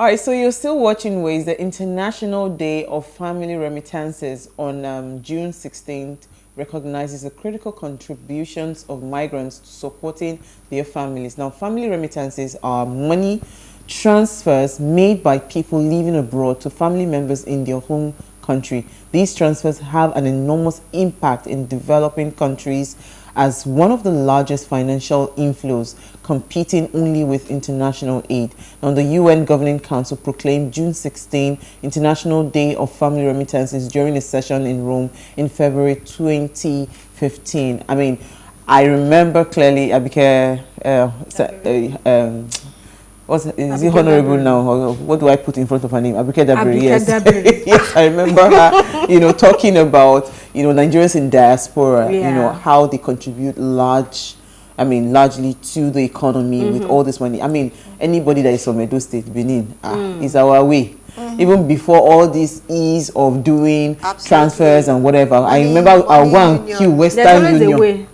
All right, so you're still watching Ways, the International Day of Family Remittances on June 16th recognizes the critical contributions of migrants to supporting their families. Now, family remittances are money transfers made by people living abroad to family members in their home country. These transfers have an enormous impact in developing countries as one of the largest financial inflows, competing only with international aid. Now, the UN Governing Council proclaimed June 16 International Day of Family Remittances during a session in Rome in February 2015. I mean, I remember clearly Abike, is it honorable now? Or what do I put in front of her name? Abike Dabiri, yes. Yes, I remember her, talking about, Nigerians in diaspora, how they contribute largely to the economy with all this money. I mean, anybody that is from Edo State, Benin, is our way. Even before all this ease of doing transfers and whatever. I remember our one Q Western Union.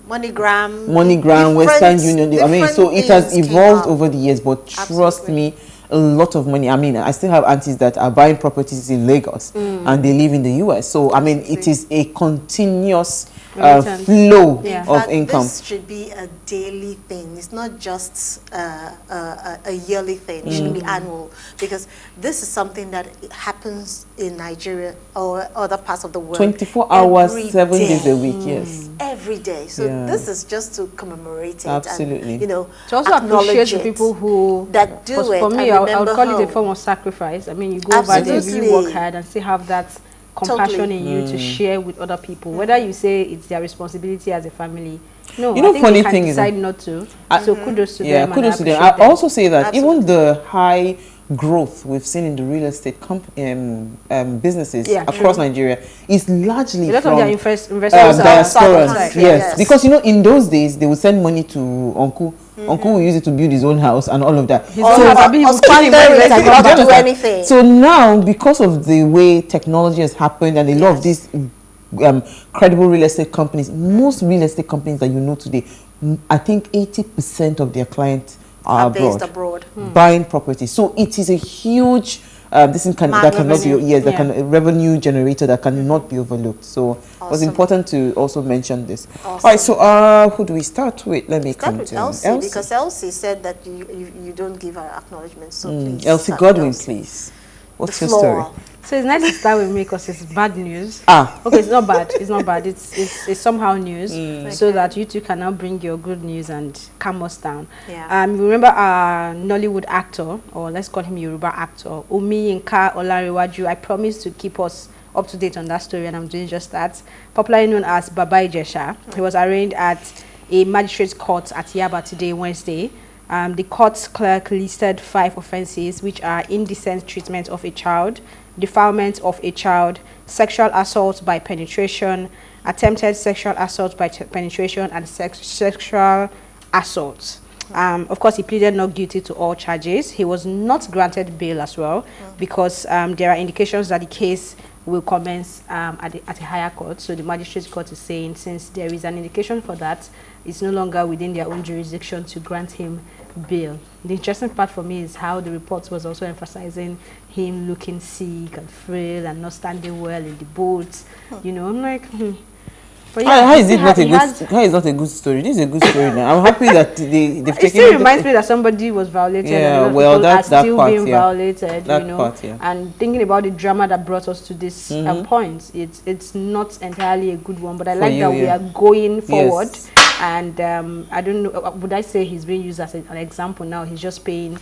MoneyGram, Western Union. I mean, so it has evolved over the years, but trust me, a lot of money. I mean, I still have aunties that are buying properties in Lagos and they live in the US. So, I mean, it is a continuous flow of income. This should be a daily thing. It's not just a yearly thing. It shouldn't be annual, because this is something that happens in Nigeria or other parts of the world. 24 hours, 7 days a week, yes. Every day. So this is just to commemorate it. Absolutely. And, to also appreciate the people who that do it. For me, I would call it a form of sacrifice. I mean, you go over there, really work hard, and still have that compassion in you to share with other people. Whether you say it's their responsibility as a family, no, I think funny they can thing decide is not to. So kudos to them. Yeah, kudos to them. I also say that even the high growth we've seen in the real estate businesses across Nigeria is largely from their investors diasporans. Yes, because in those days they would send money to uncle. Uncle will use it to build his own house and all of that. So now, because of the way technology has happened and a lot of these credible real estate companies, most real estate companies that today, I think 80% of their clients are based abroad buying property. So it is a huge revenue generator that cannot be overlooked. So it was important to also mention this. All right, so who do we start with? Let me come to Elsie, because Elsie said that you don't give her acknowledgement. So please, Elsie Godwin, please. What's your story? So it's nice to start with me because it's bad news. Okay, it's not bad. It's not bad. It's somehow news, so that you two can now bring your good news and calm us down. Remember our Nollywood actor, or let's call him Yoruba actor, Yinka Olariwaju. I promised to keep us up to date on that story, and I'm doing just that. Popularly known as Baba Ijesha, he was arraigned at a magistrate's court at Yaba today, Wednesday. The court's clerk listed 5 offenses, which are indecent treatment of a child, defilement of a child, sexual assault by penetration, attempted sexual assault by penetration, and sexual assault. Of course, he pleaded not guilty to all charges. He was not granted bail as well, because there are indications that the case will commence at a higher court. So the magistrate court is saying, since there is an indication for that, it's no longer within their own jurisdiction to grant him bail. The interesting part for me is how the report was also emphasizing him looking sick and frail and not standing well in the boat. I'm like, But how is it not a good story? This is a good story now. I'm happy that they've taken it. It still reminds me that somebody was violated. Yeah, well, that's still part, being violated. Part, and thinking about the drama that brought us to this point, it's not entirely a good one. But I like that we are going forward. Yes. And I don't know, would I say he's being used as an example now? He's just paying,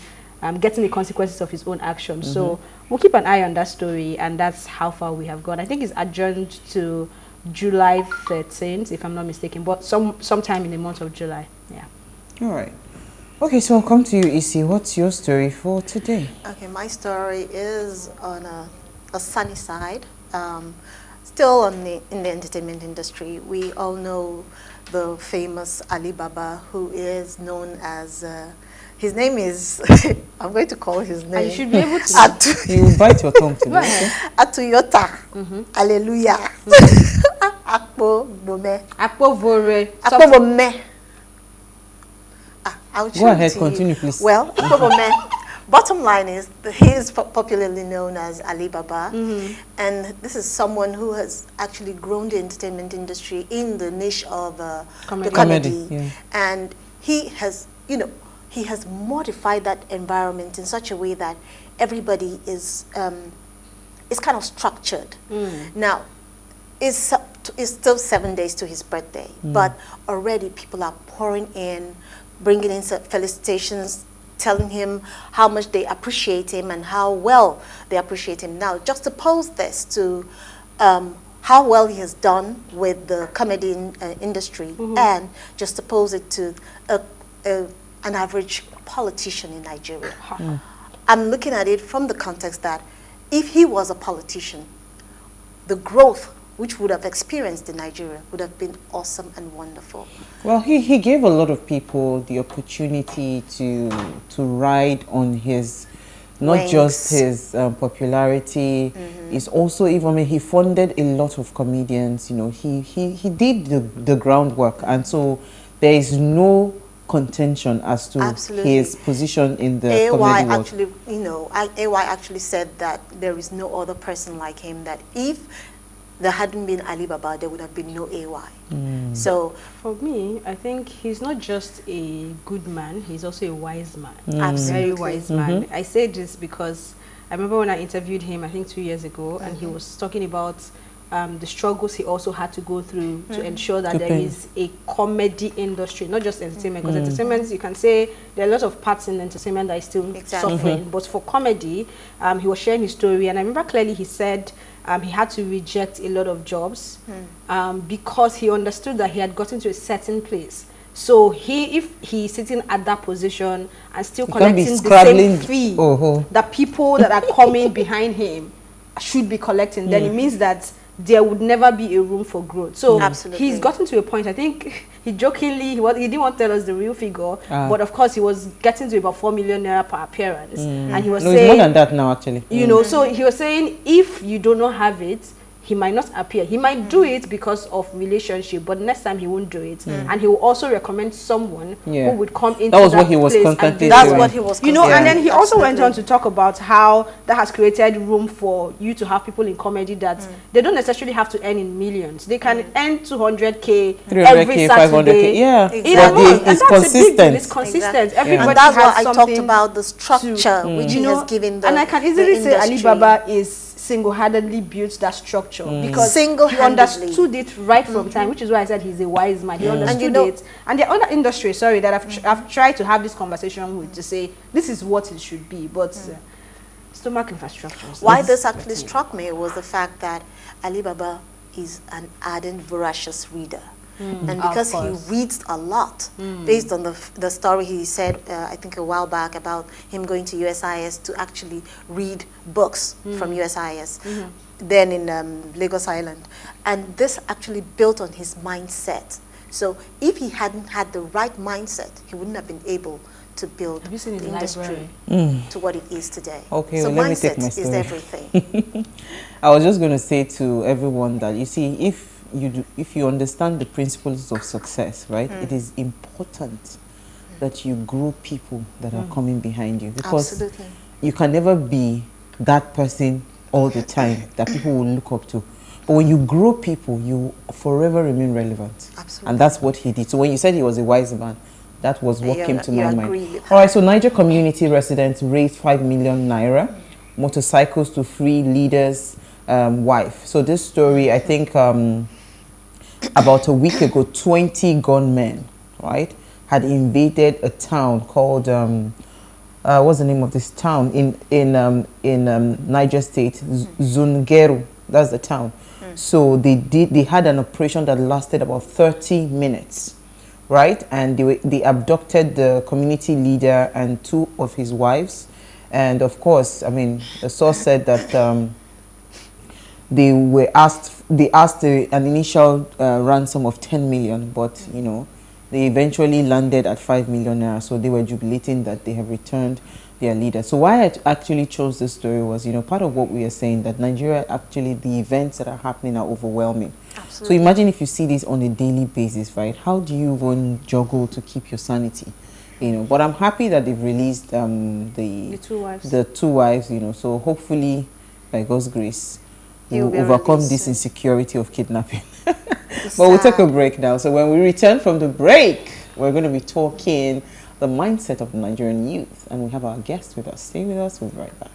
getting the consequences of his own actions. So we'll keep an eye on that story, and that's how far we have gone. I think it's adjourned to July 13th, if I'm not mistaken, but sometime in the month of July. Yeah. All right. Okay, so I'll come to you, Isi. What's your story for today? Okay, my story is on a sunny side. Still in the entertainment industry, we all know the famous Alibaba, who is known as, his name is, I'm going to call his name. You should be able to. You bite your tongue to me. Atuyota. Hallelujah. Akpo Bome. Akpo Vore. Akpo Bome. Go ahead, continue, please. Well, Akpo Bome bottom line is he is popularly known as Alibaba, and this is someone who has actually grown the entertainment industry in the niche of the comedy. Yeah. And he has, you know, he has modified that environment in such a way that everybody is kind of structured. Now, it's still 7 days to his birthday, but already people are pouring in, bringing in felicitations, telling him how much they appreciate him and how well they appreciate him. Now, juxtapose this to how well he has done with the comedy industry, and juxtapose it to an average politician in Nigeria. I'm looking at it from the context that if he was a politician, the growth which would have experienced in Nigeria would have been awesome and wonderful. Well, he gave a lot of people the opportunity to ride on his, not just his popularity, it's also even, I mean, he funded a lot of comedians, you know, he did the groundwork, and so there is no contention as to his position in the comedy world. Actually, you know, AY actually said that there is no other person like him, that if there hadn't been Alibaba, there would have been no AY. So for me, I think he's not just a good man, he's also a wise man. Absolutely. Very wise man. I say this because I remember when I interviewed him, I think 2 years ago, and he was talking about the struggles he also had to go through to ensure that there is a comedy industry, not just entertainment, because entertainment, you can say there are a lot of parts in entertainment that is still suffering, but for comedy, he was sharing his story, and I remember clearly he said he had to reject a lot of jobs because he understood that he had gotten to a certain place. So if he's sitting at that position and still collecting the same fee that people that are coming behind him should be collecting, then it means that there would never be a room for growth. So he's gotten to a point, I think he jokingly, he didn't want to tell us the real figure, but of course he was getting to about 4 million naira per appearance. And he was saying, it's more than that now actually. You know, so he was saying if you do not have it, he might not appear. He might do it because of relationship, but next time he won't do it. And he will also recommend someone who would come into that what he was constantly That's what he was, you know, and then he also went on to talk about how that has created room for you to have people in comedy that they don't necessarily have to earn in millions. They can earn 200K every Saturday. 500K, it's consistent. It's consistent. Everybody and that's has what I talked about, the structure which he has given the and I can easily say Alibaba is single-handedly built that structure because he understood it right from time, which is why I said he's a wise man. He understood it. And the other industries, sorry, that I've tried to have this conversation with to say this is what it should be, but stomach infrastructure. Why this actually struck me was the fact that Alibaba is an ardent, voracious reader. And because he reads a lot, based on the story he said, I think a while back, about him going to USIS to actually read books from USIS, then in Lagos Island. And this actually built on his mindset. So if he hadn't had the right mindset, he wouldn't have been able to build the industry to what it is today. Okay, so well, let me take my mindset story. is everything. I was just going to say to everyone that, you see, if you understand the principles of success, right, it is important that you grow people that are coming behind you, because you can never be that person all the time that people will look up to. But when you grow people, you forever remain relevant. And that's what he did. So when you said he was a wise man, that was what came to my mind. All right, so Niger community residents raised 5 million naira, motorcycles to free leader's wife. So this story, I think about a week ago, 20 gunmen, right, had invaded a town called, what's the name of this town? In Niger State, Zungeru, that's the town. So they had an operation that lasted about 30 minutes, right? And they abducted the community leader and 2 of his wives. And of course, I mean, the source said that they asked an initial ransom of 10 million, but you know, they eventually landed at 5 million naira. So they were jubilating that they have returned their leader. So why I actually chose this story was, you know, part of what we are saying, that Nigeria, actually the events that are happening are overwhelming. Absolutely. So imagine if you see this on a daily basis, right? How do you even juggle to keep your sanity? you know, but I'm happy that they've released the two wives, you know, so hopefully by God's grace we'll overcome this insecurity of kidnapping. But we'll take a break now. So when we return from the break, we're going to be talking the mindset of the Nigerian youth, and we have our guest with us. Stay with us, we'll be right back.